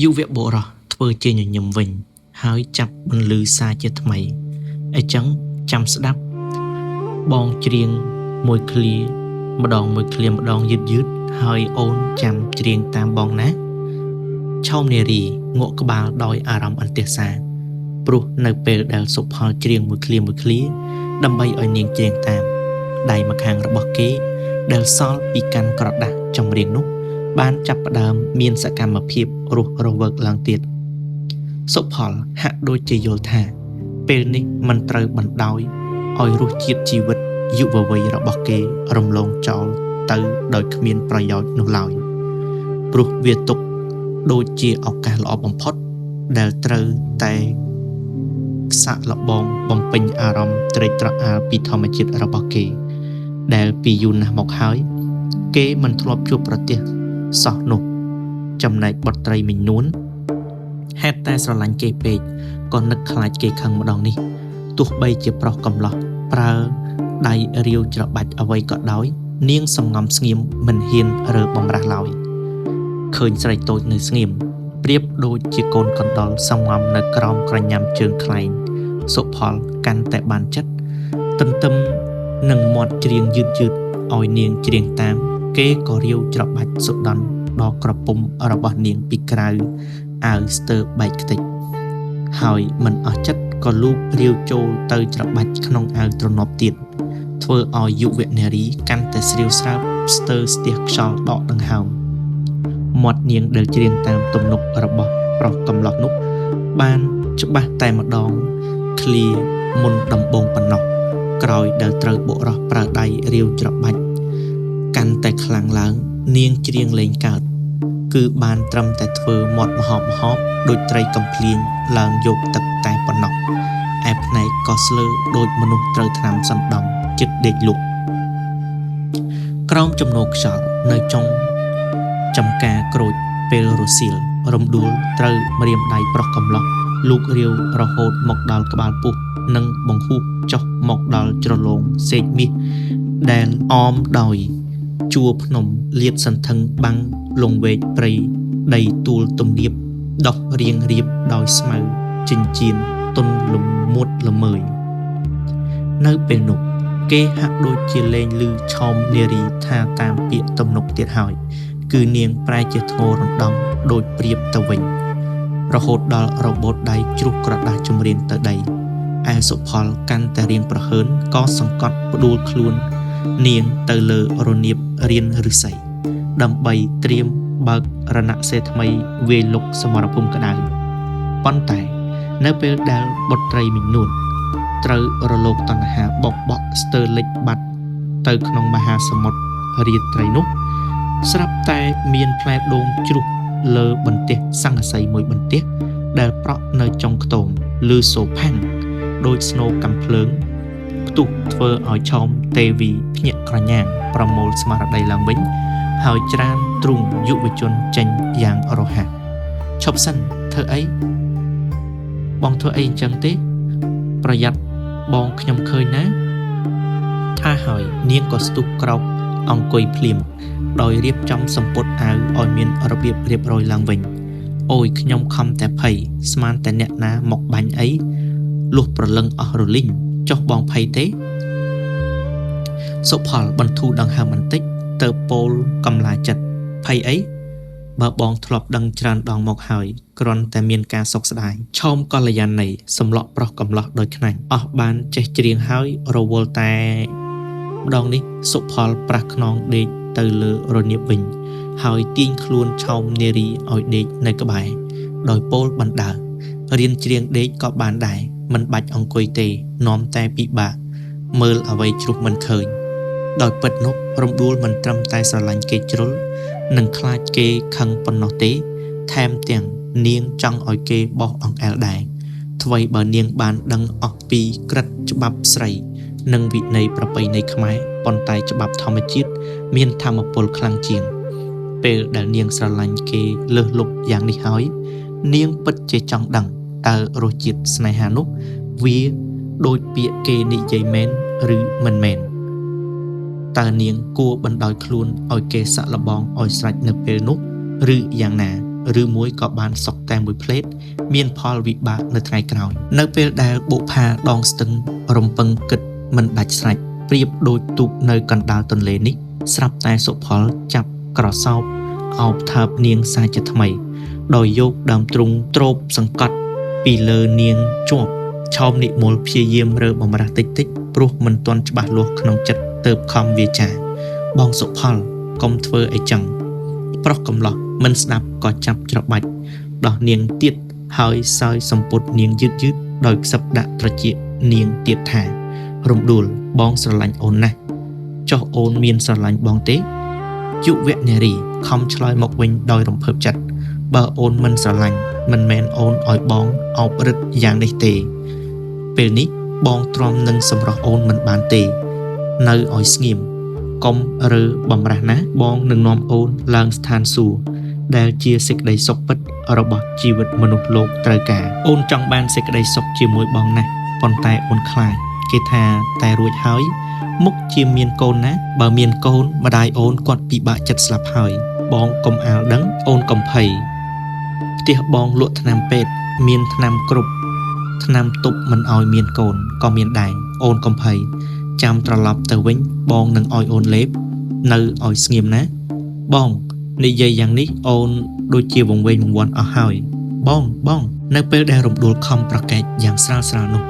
យុវបុរសធ្វើជាញញឹមវិញហើយចាប់បន្លឺសារជាថ្មីអញ្ចឹងចាំស្ដាប់បងច្រៀងមួយឃ្លាម្ដងមួយឃ្លាម្ដងយឺតហើយអូនចាំច្រៀងតាមបងណាឆោមនារីងក់ក្បាលដោយអារម្មណ៍អន្ទះសារព្រោះនៅពេលដែលសុផលច្រៀងមួយឃ្លាដើម្បីឲ្យនាងច្រៀងតាមដៃម្ខាងរបស់គេដែលសល់ពីកាន់ក្រដាស់ចម្រៀងនោះបានចាប់ផ្ដើមមានសកម្មភាពរស់រវើកឡើងទៀតសុផលហាក់ដូចជាយល់ថាពេលនេះមិនត្រូវបណ្ដោយឲ្យរសជាតិជីវិតយុវវ័យរបស់គេរំលងចោលទៅដោយគ្មានប្រយោជន៍នោះឡើយព្រោះវាទុកដូចជាឱកាសល្អបំផុតដែលត្រូវតែសាក់លបងបំពេញអារម្មណ៍ត្រេកត្រអាលពីធម្មជាតិរបស់គេដែលពីយូរណាស់មកហើយគេមិនធ្លាប់ជួបប្រទះសោះនោះចំណែកបុត្រីមីងនួនហេតុតែស្រឡាញ់គេពេកក៏នឹកខ្លាចគេខឹងម្ដងនេះទោះបីជាប្រុសកំឡោះប្រើដៃរាវច្របាច់អ្វីក៏ដោយនាងសំងំស្ងៀមមិនហ៊ានរើបំរាស់ឡើយឃើញស្រីតូចនៅស្ងៀមប្រៀបដូចជាកូនកណ្ដុរសំងំនៅក្រោមក្រញាំជើងខ្លែងសុផលកាន់តែបានចិត្តទន្ទឹមនឹងមាត់ច្រៀងយឺតឲ្យនាងច្រៀងតាមគេក៏រាវច្របាច់សុដន់ដល់ក្រពុំរបស់នាងពីក្រៅអាវស្ទើរបែកខ្ទេចហើយមិនអស់ចិត្តក៏លូករាវចូលទៅច្របាច់ក្នុងអាវទ្រនាប់ទៀតធ្វើឲ្យយុវនារីកាន់តែស្រាវស្រើបស្ទើរស្ទះខ្យល់ដកដង្ហើមមាត់នាងដែលច្រៀងតាមទំនុករបស់ប្រុសកំឡោះនោះបានច្បាស់តែម្ដងឃ្លាមុនដំបូងប៉ុណ្ណោះក្រោយដែលត្រូវបុរសប្រើដៃរាវច្របាច់កាន់តែខ្លាំងឡើងនាងច្រៀងលេងកើតគឺបានត្រឹមតែធ្វើមាត់មហោបដូចត្រីកំភ្លៀងឡើងយកទឹកតែប៉ុណ្ណោះឯភ្នែកក៏ស្លើដូចមនុស្សត្រូវថ្នាំសណ្ដំចិត្តដេកលក់ក្រោមចំណោខ្យល់នៅចុងចំការក្រូចពេលរសៀលរំដួលត្រូវម្រាមដៃប្រុសកំឡោះលូករាវរហូតមកដល់ក្បាលពោះនិងបង្ហូបចុះមកដល់ជ្រលងសេកមាសដែលអមដោយជួរភ្នំលាតសន្ធឹងបាំងលងវែកព្រៃដីទួលទំនាបដោះរៀងរៀបដោយស្មៅចិញ្ចៀនទុនលំមួតល្មើយនៅពេលនោះគេហាក់ដូចជាលេងឮឆោមនារីថាតាមពាក្យទំនុកទៀតហើយគឺនាងប្រែជាធ្ងររំដំដូចព្រៀបទៅវិញរហូតដល់របូតដៃជ្រុះក្រដាស់ចម្រៀងទៅដីឯសុផលកាន់តែរៀងប្រហើនក៏សង្កត់ផ្ដួលខ្លួននាងទៅលើរនាបរៀនឫស្សីដើម្បីត្រៀមបើករណសេថ្មីវាយលុកសមរភូមិក្តៅប៉ុន្តែនៅពេលដែលបុត្រីមីងនួនត្រូវរលកតណ្ហាបបក់ស្ទើរលិចបាត់ទៅក្នុងមហាសមុទ្ររាត្រីនោះស្រាប់តែមានផ្លែដូងជ្រុះលើបន្ទះសង្កសីមួយបន្ទះដែលប្រក់នៅចុងខ្ទមឬសូផាំងដោយស្នូកំភ្លើងផ្ទុះធ្វើឲ្យឆោមទេវីភ្ញាក់ក្រញាំងប្រមូលស្មារតីឡើងវិញហើយច្រានទ្រូងយុវជនចេញយ៉ាងរហ័សឈប់សិនធ្វើអីបងធ្វើអីអញ្ចឹងទេប្រយ័ត្នបងខ្ញុំឃើញណាថាហើយនាងក៏ស្ទុះក្រោកអង្គុយភ្លាមដោយរៀបចំសម្ពុតអាវឲ្យមានរបៀបរៀបរយឡើងវិញអូយខ្ញុំខំតែភ័យស្មានតែអ្នកណាមកបាញ់អីលុះប្រលឹងអស់រលីងចុះបងភ័យទេសុផលបន្ធូរដង្ហើមបន្តិចទៅពោលកំឡាចិត្តភ័យអីបើបងធ្លាប់ដឹងច្រើនដងមកហើយគ្រាន់តែមានការសោកស្ដាយឆោមកល្យាណីសម្លក់ប្រុសកំឡោះដោយខ្នាញ់អស់បានចេះច្រៀងហើយរវល់តែម្ដងនេះសុផលប្រះខ្នងដេកទៅលើរនាបវិញហើយទាញខ្លួនឆោមនារីឲ្យដេកនៅក្បែរដោយពោលបណ្ដើរៀនច្រៀងដេកក៏បានដែរមិនបាច់អង្គុយទេនាំតែពិបាកមើលអ្វីជ្រុះមិនឃើញដោយពិតនោះរំដួលមិនត្រឹមតែស្រឡាញ់គេជ្រុលនិងខ្លាចគេខឹងប៉ុណ្ណោះទេថែមទាំងនាងចង់ឲ្យគេបោះអង្អែលដែរថ្វីបើនាងបានដឹងអស់ពីក្រឹតច្បាប់ស្រីនិងវិន័យប្រពៃណីខ្មែរប៉ុន្តែច្បាប់ធម្មជាតិមានធម្មពលខ្លាំងជាងពេលដែលនាងស្រឡាញ់គេលើសលប់យ៉ាងនេះហើយនាងពិតជាចង់ដឹងតើរសជាតិស្នេហានោះវាដូចពាក្យគេនិយាយមែនឬមិនមែនតើនាងគួរបណ្ដោយខ្លួនឲ្យគេសាក់លបងឲ្យស្រេចនៅពេលនោះឬយ៉ាងណា ឬមួយក៏បានសុកតែមួយផ្លេតមានផលវិបាកនៅថ្ងៃក្រោយនៅពេលដែលបុប្ផាដងស្ទឹងរំពឹងគិតមិនដាច់ស្រេចប្រៀបដូចទូកនៅកណ្ដាលទន្លេនេះស្រាប់តែសុផលចាប់ក្រសោបអោបថើបនាងសាជាថ្មីដោយយកដើមទ្រូងទ្រោបសង្កត់ពីលើនាងជាប់ឆោមនិមលព្យាយាមរើបំរាស់តិចព្រោះមិនទាន់ច្បាស់លាស់ក្នុងចិត្តទើបខំវាចាបងសុផលកុំធ្វើអីចឹងប្រុសកំឡោះមិនស្ដាប់ក៏ចាប់ច្របាច់ដោះនាងទៀតហើយសើយសម្ពុតនាងយឺតដោយខ្សឹបដាក់ត្រចៀកនាងទៀតថារំដួលបងស្រឡាញ់អូនណាស់ចុះអូនមានស្រឡាញ់បងទេយុវនារីខំឆ្លើយមកវិញដោយរំភើបចិត្តបើអូនមិនស្រឡាញ់មិនមែនអូនឲ្យបងអោបរឹតយ៉ាងនេះទេពេលនេះបងទ្រាំនឹងសម្រោះអូនមិនបានទេនៅឲ្យស្ងៀមកុំរើបំរាស់ណាបងនឹងនាំអូនឡើងស្ថានសួគ៌ដែលជាសេចក្តីសុខពិតរបស់ជីវិតមនុស្សលោកត្រូវការអូនចង់បានសេចក្តីសុខជាមួយបងណាស់ប៉ុន្តែអូនខ្លាចគេថាតែរួចហើយមុខជាមានកូនណាបើមានកូនម្ដាយអូនគាត់ពិបាកចិត្តស្លាប់ហើយបងកុំអាលដឹងអូនកុំភ័យផ្ទះបងលក់ថ្នាំពេទ្យមានថ្នាំគ្រប់ថ្នាំទប់មិនឲ្យមានកូនក៏មានដែរអូនកុំភ័យចាំត្រឡប់ទៅវិញបងនឹងឲ្យអូនលេបនៅឲ្យស្ងៀមណាបងនិយាយយ៉ាងនេះអូនដូចជាវង្វេងវង្វាន់អស់ហើយបងនៅពេលដែលរំដួលខំប្រកែកយ៉ាងស្រាលនោះ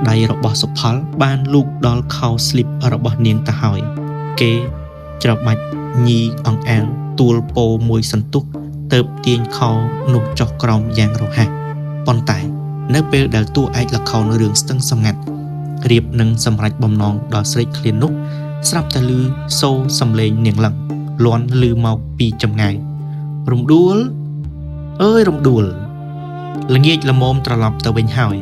ដៃរបស់សុផលបានលូកដល់ខោស្លីបរបស់នាងទៅហើយគេច្របាច់ញីអង្អែលទួលពោមួយសន្ទុះទៅទាញខោនោះចុះក្រោមយ៉ាងរហ័សប៉ុន្តែនៅពេលដែលតួឯកល្ខោនរឿងស្ទឹងសម្ងាត់រៀបនឹងសម្រេចបំណងដល់ស្រេចឃ្លាននោះស្រាប់តែឮសូរសំឡេងនាងលឹងលាន់ឮមកពីចម្ងាយរំដួលអើយរំដួលល្ងាចល្មមត្រឡប់ទៅវិញហើយ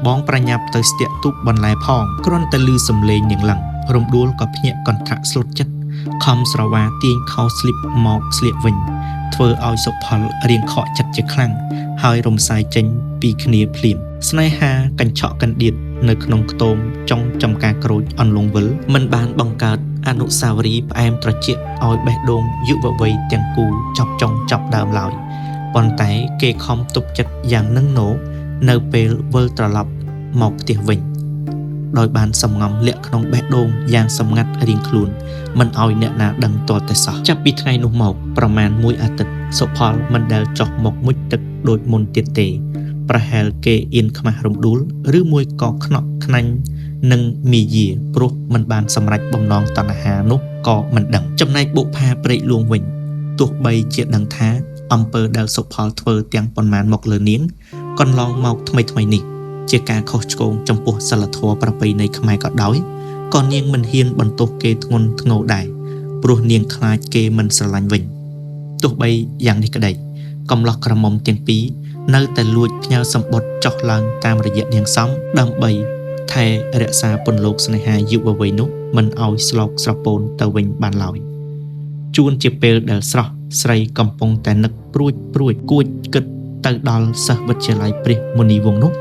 បងប្រញាប់ទៅស្ទាក់ទូកបន្លែផងគ្រាន់តែឮសំឡេងនាងលឹងរំដួលក៏ភ្ញាក់កន្ត្រាក់ស្លុតចិត្តខំស្រវាទាញខោស្លីបមកស្លៀកវិញធ្វើឲ្យសុផលរៀងខកចិត្តជាខ្លាំងហើយរំសាយចេញពីគ្នាភ្លាមស្នេហាកញ្ឆក់កណ្ដៀតនៅក្នុងខ្ទមចុងចំការក្រូចអន្លង់វិលមិនបានបង្កើតអនុស្សាវរីយ៍ផ្អែមត្រជាក់ឲ្យបេះដូងយុវវ័យទាំងគូចប់ចុងចប់ដើមឡើយប៉ុន្តែគេខំទប់ចិត្តយ៉ាងនឹងណូនៅពេលវិលត្រឡប់មកផ្ទះវិញដោយបានសំងំលាក់ក្នុងបេះដូងយ៉ាងសម្ងាត់រៀងខ្លួនមិនឲ្យអ្នកណាដឹងទាល់តែសោះចាប់ពីថ្ងៃនោះមកប្រមាណ1អាទិត្យសុផលមិនដែលចុះមកមុជទឹកដូចមុនទៀតទេប្រហែលគេអៀនខ្មាស់រំដួលឬមួយក៏ខ្នក់ខ្នាញ់នឹងមីយាព្រោះមិនបានសម្រេចបំណងតណ្ហានោះក៏មិនដឹងចំណែកបុប្ផាព្រែកលួងវិញទោះបីជាដឹងថាអំពើដែលសុផលធ្វើទាំងប៉ុន្មានមកលើនាងកន្លងមកថ្មីនេះជាការខុសឆ្គងចំពោះសិលធម៌ប្រពៃណីខ្មែរក៏ដោយក៏នាងមិនហ៊ានបន្ទោសគេធ្ងន់ធ្ងរដែរព្រោះនាងខ្លាចគេមិនស្រឡាញ់វិញទោះបីយ៉ាងនេះក្តីកំឡោះក្រមុំទាំងពីរនៅតែលួចផ្ញើសម្បត្តិចុះឡើងតាមរយៈនាងសំដើម្បីថែរក្សាពន្លកស្នេហាយុវវ័យនោះមិនឲ្យស្លោកស្រពោនទៅវិញបានឡើយជួនជាពេលដែលស្រស់ស្រីកំពុងតែនឹកព្រួចគួចគិតទៅដល់សិស្សវិទ្យាល័យព្រះមុនីវង្សនោះ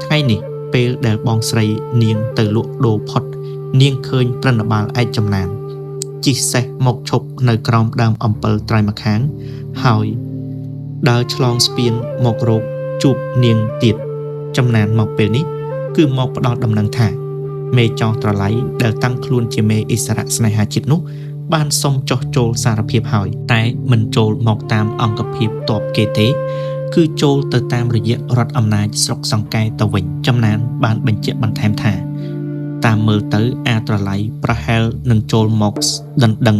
ថ្ងៃនេះពេលដែលបងស្រីនាងទៅលក់ដូរផុតនាងឃើញប្រណបាលឯកចំណានជិះសេះមកឈប់នៅក្រោមដើមអំពិលត្រៃម្ខាងហើយដើរឆ្លងស្ពានមករកជួបនាងទៀតចំណានមកពេលនេះគឺមកផ្ដល់ដំណឹងថាមេចោត្រឡៃដែលតាំងខ្លួនជាមេអិសរៈស្នេហាជាតិនោះបានសុំចោះចូលសារភាពហើយតែមិនចូលមកតាមអង្គភាពតបគេទេគឺចូលទៅតាមរយៈរដ្ឋអំណាចស្រុកសង្កែទៅវិញចំណានបានបញ្ជាក់បន្ថែមថាតាមមើលទៅអាត្រឡៃប្រហែលនឹងចូលមកដណ្ដឹង